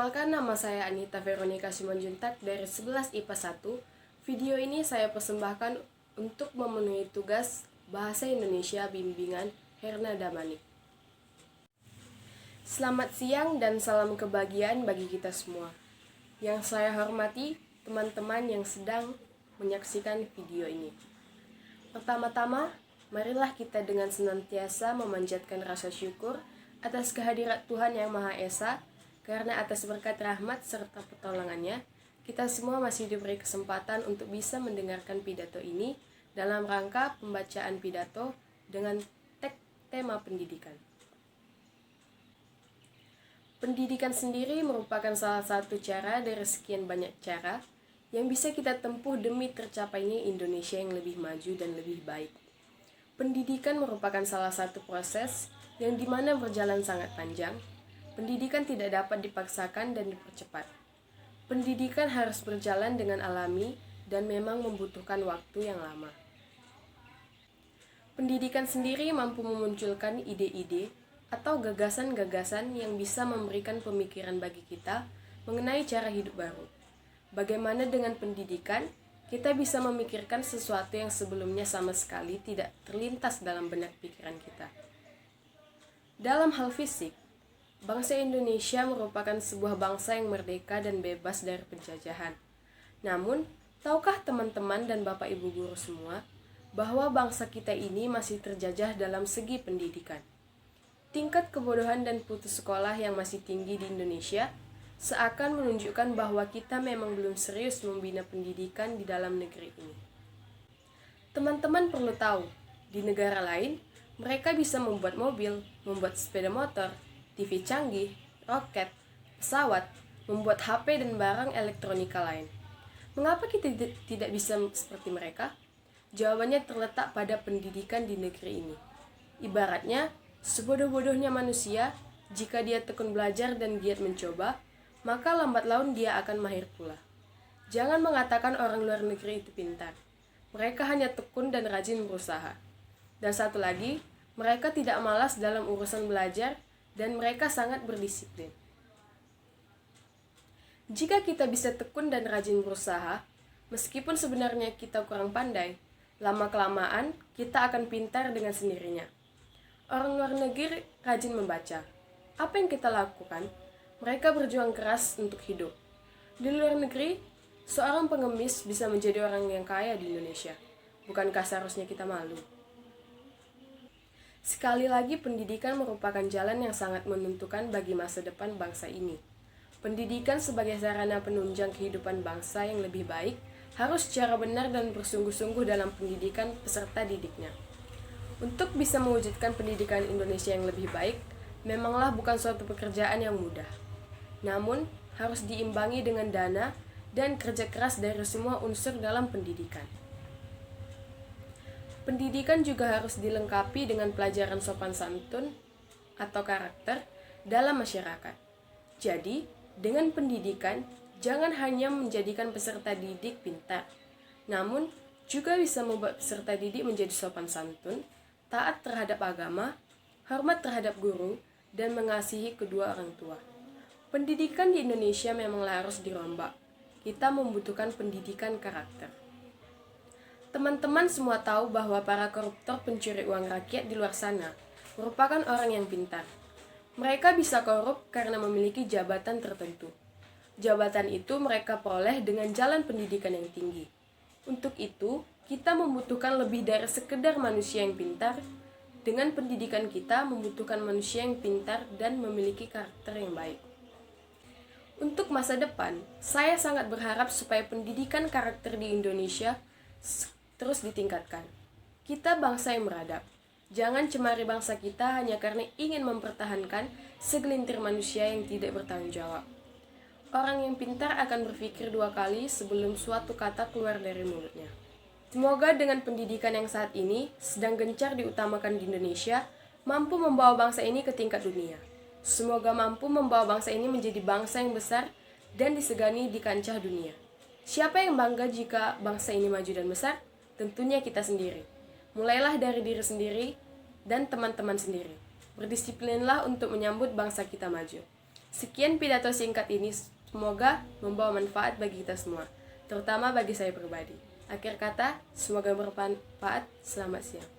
Perkenalkan, nama saya Anita Veronica Simanjuntak dari 11 IPA 1. Video ini saya persembahkan untuk memenuhi tugas Bahasa Indonesia Bimbingan Herna Damanik. Selamat siang dan salam kebahagiaan bagi kita semua. Yang saya hormati teman-teman yang sedang menyaksikan video ini. Pertama-tama, marilah kita dengan senantiasa memanjatkan rasa syukur atas kehadirat Tuhan Yang Maha Esa, karena atas berkat rahmat serta pertolongannya, kita semua masih diberi kesempatan untuk bisa mendengarkan pidato ini dalam rangka pembacaan pidato dengan tema pendidikan. Pendidikan sendiri merupakan salah satu cara dari sekian banyak cara yang bisa kita tempuh demi tercapainya Indonesia yang lebih maju dan lebih baik. Pendidikan merupakan salah satu proses yang dimana berjalan sangat panjang. Pendidikan tidak dapat dipaksakan dan dipercepat. Pendidikan harus berjalan dengan alami dan memang membutuhkan waktu yang lama. Pendidikan sendiri mampu memunculkan ide-ide atau gagasan-gagasan yang bisa memberikan pemikiran bagi kita mengenai cara hidup baru. Bagaimana dengan pendidikan, kita bisa memikirkan sesuatu yang sebelumnya sama sekali tidak terlintas dalam benak pikiran kita. Dalam hal fisik, bangsa Indonesia merupakan sebuah bangsa yang merdeka dan bebas dari penjajahan. Namun, tahukah teman-teman dan Bapak Ibu guru semua bahwa bangsa kita ini masih terjajah dalam segi pendidikan? Tingkat kebodohan dan putus sekolah yang masih tinggi di Indonesia seakan menunjukkan bahwa kita memang belum serius membina pendidikan di dalam negeri ini. Teman-teman perlu tahu, di negara lain, mereka bisa membuat mobil, membuat sepeda motor, TV canggih, roket, pesawat, membuat HP dan barang elektronika lain. Mengapa kita tidak bisa seperti mereka? Jawabannya terletak pada pendidikan di negeri ini. Ibaratnya, sebodoh-bodohnya manusia, jika dia tekun belajar dan giat mencoba, maka lambat laun dia akan mahir pula. Jangan mengatakan orang luar negeri itu pintar. Mereka hanya tekun dan rajin berusaha. Dan satu lagi, mereka tidak malas dalam urusan belajar dan mereka sangat berdisiplin. Jika kita bisa tekun dan rajin berusaha, meskipun sebenarnya kita kurang pandai, lama-kelamaan kita akan pintar dengan sendirinya. Orang luar negeri rajin membaca. Apa yang kita lakukan? Mereka berjuang keras untuk hidup. Di luar negeri, seorang pengemis bisa menjadi orang yang kaya di Indonesia. Bukankah seharusnya kita malu? Sekali lagi, pendidikan merupakan jalan yang sangat menentukan bagi masa depan bangsa ini. Pendidikan sebagai sarana penunjang kehidupan bangsa yang lebih baik harus secara benar dan bersungguh-sungguh dalam pendidikan peserta didiknya. Untuk bisa mewujudkan pendidikan Indonesia yang lebih baik, memanglah bukan suatu pekerjaan yang mudah. Namun, harus diimbangi dengan dana dan kerja keras dari semua unsur dalam pendidikan. Pendidikan juga harus dilengkapi dengan pelajaran sopan santun atau karakter dalam masyarakat. Jadi, dengan pendidikan, jangan hanya menjadikan peserta didik pintar, namun juga bisa membuat peserta didik menjadi sopan santun, taat terhadap agama, hormat terhadap guru, dan mengasihi kedua orang tua. Pendidikan di Indonesia memanglah harus dirombak. Kita membutuhkan pendidikan karakter. Teman-teman semua tahu bahwa para koruptor pencuri uang rakyat di luar sana merupakan orang yang pintar. Mereka bisa korup karena memiliki jabatan tertentu. Jabatan itu mereka peroleh dengan jalan pendidikan yang tinggi. Untuk itu, kita membutuhkan lebih dari sekedar manusia yang pintar. Dengan pendidikan kita membutuhkan manusia yang pintar dan memiliki karakter yang baik. Untuk masa depan, saya sangat berharap supaya pendidikan karakter di Indonesia terus ditingkatkan. Kita bangsa yang beradab. Jangan cemari bangsa kita hanya karena ingin mempertahankan segelintir manusia yang tidak bertanggung jawab. Orang yang pintar akan berpikir dua kali sebelum suatu kata keluar dari mulutnya. Semoga dengan pendidikan yang saat ini sedang gencar diutamakan di Indonesia, mampu membawa bangsa ini ke tingkat dunia. Semoga mampu membawa bangsa ini menjadi bangsa yang besar dan disegani di kancah dunia. Siapa yang bangga jika bangsa ini maju dan besar? Tentunya kita sendiri. Mulailah dari diri sendiri dan teman-teman sendiri. Berdisiplinlah untuk menyambut bangsa kita maju. Sekian pidato singkat ini, semoga membawa manfaat bagi kita semua, terutama bagi saya pribadi. Akhir kata, semoga bermanfaat. Selamat siang.